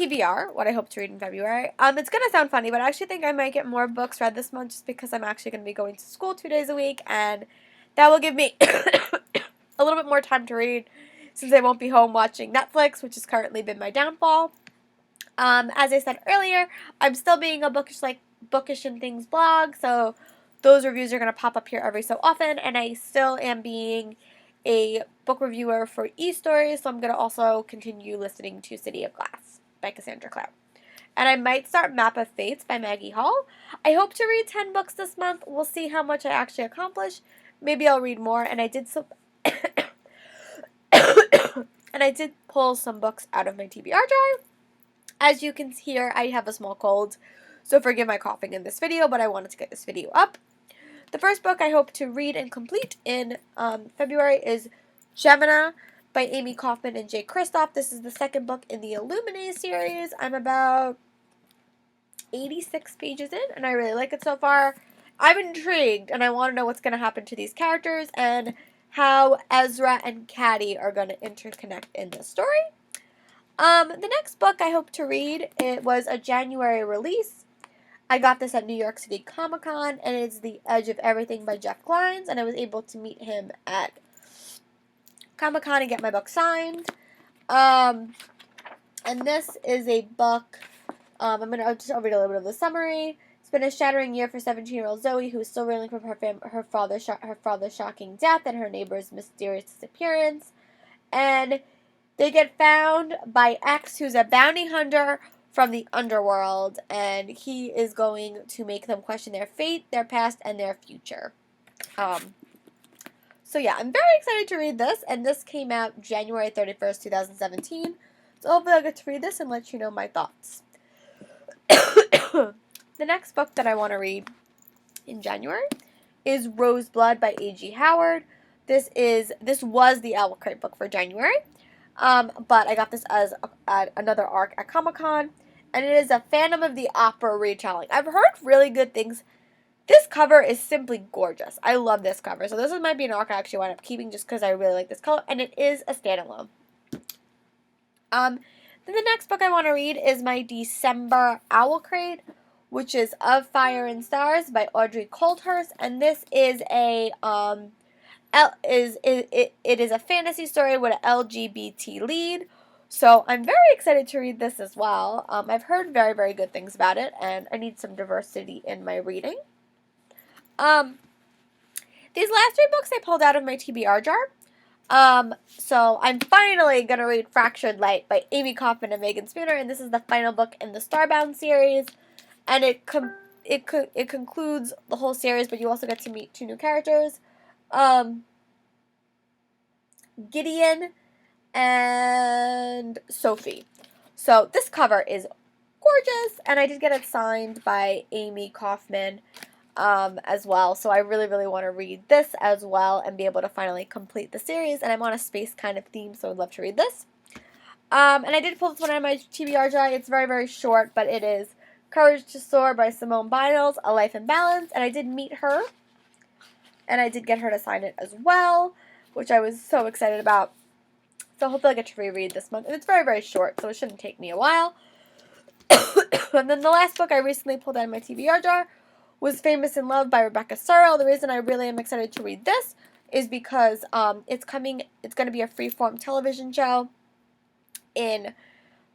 TBR, what I hope to read in February. It's going to sound funny, but I actually think I might get more books read this month just because I'm actually going to be going to school 2 days a week, and that will give me a little bit more time to read since I won't be home watching Netflix, which has currently been my downfall. As I said earlier, I'm still being a Bookish and Things blog, so those reviews are going to pop up here every so often, and I still am being a book reviewer for eStories, so I'm going to also continue listening to City of Glass by Cassandra Clare. And I might start Map of Fates by Maggie Hall. I hope to read 10 books this month. We'll see how much I actually accomplish. Maybe I'll read more, and I did and I did pull some books out of my TBR jar. As you can hear, I have a small cold, so forgive my coughing in this video, but I wanted to get this video up. The first book I hope to read and complete in February is Gemina by Amy Kaufman and Jay Kristoff. This is the second book in the Illuminae series. I'm about 86 pages in, and I really like it so far. I'm intrigued, and I want to know what's going to happen to these characters and how Ezra and Caddy are going to interconnect in this story. The next book I hope to read, it was a January release. I got this at New York City Comic Con, and it's The Edge of Everything by Jeff Glines, and I was able to meet him at Comic Con and get my book signed. And this is a book, I'll read a little bit of the summary. It's been a shattering year for 17-year-old Zoe, who is still reeling from her father's shocking death and her neighbor's mysterious disappearance. And they get found by X, who's a bounty hunter from the underworld, and he is going to make them question their fate, their past, and their future. So yeah, I'm very excited to read this, and this came out January 31st, 2017. So hopefully I'll get to read this and let you know my thoughts. The next book that I want to read in January is Roseblood by A.G. Howard. This was the Owl Crate book for January. But I got this as another arc at Comic-Con, and it is a Phantom of the Opera retelling. I've heard really good things. This cover is simply gorgeous. I love this cover. So this might be an arc I actually wind up keeping just because I really like this color, and it is a standalone. Then the next book I want to read is my December Owl Crate, which is Of Fire and Stars by Audrey Coulthurst, and this is a it is a fantasy story with an LGBT lead, so I'm very excited to read this as well. I've heard very, very good things about it, and I need some diversity in my reading. These last 3 books I pulled out of my TBR jar. So I'm finally going to read Fractured Light by Amy Kaufman and Megan Spooner, and this is the final book in the Starbound series, and it concludes the whole series, but you also get to meet 2 new characters. Gideon and Sophie. So this cover is gorgeous, and I did get it signed by Amy Kaufman as well, so I really, really want to read this as well and be able to finally complete the series, and I'm on a space kind of theme, so I'd love to read this. And I did pull this one out of my TBR jar. It's very, very short, but it is Courage to Soar by Simone Biles, A Life in Balance, and I did meet her, and I did get her to sign it as well, which I was so excited about. So hopefully I'll get to reread this month. And it's very, very short, so it shouldn't take me a while. And then the last book I recently pulled out of my TBR jar was Famous in Love by Rebecca Searle. The reason I really am excited to read this is because it's going to be a freeform television show in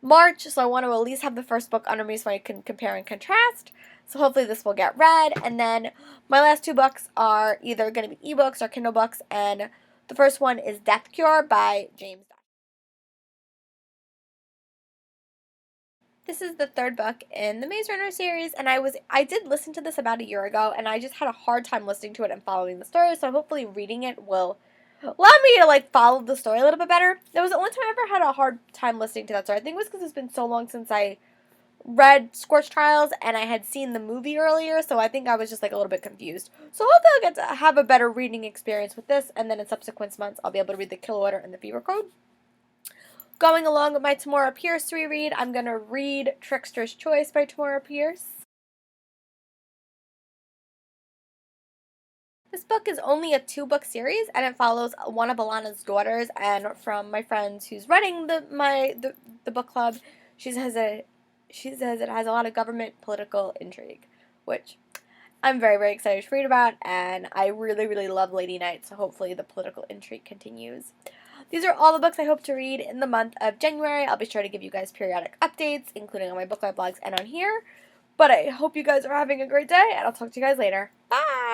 March, so I want to at least have the first book under me so I can compare and contrast. So hopefully this will get read. And then my last 2 books are either going to be ebooks or Kindle books, and the first one is Death Cure by James. This is the 3rd book in the Maze Runner series, and I did listen to this about a year ago, and I just had a hard time listening to it and following the story, so hopefully reading it will allow me to follow the story a little bit better. That was the only time I ever had a hard time listening to that story. I think it was because it's been so long since I read Scorch Trials, and I had seen the movie earlier, so I think I was just a little bit confused. So hopefully I'll get to have a better reading experience with this, and then in subsequent months I'll be able to read The Kill Order and The Fever Code. Going along with my Tamora Pierce reread, I'm going to read Trickster's Choice by Tamora Pierce. This book is only a 2-book series, and it follows one of Alana's daughters, and from my friends who's running the book club, She says it has a lot of government political intrigue, which I'm very, very excited to read about, and I really, really love Lady Night, so hopefully the political intrigue continues. These are all the books I hope to read in the month of January. I'll be sure to give you guys periodic updates, including on my book club blogs and on here. But I hope you guys are having a great day, and I'll talk to you guys later. Bye!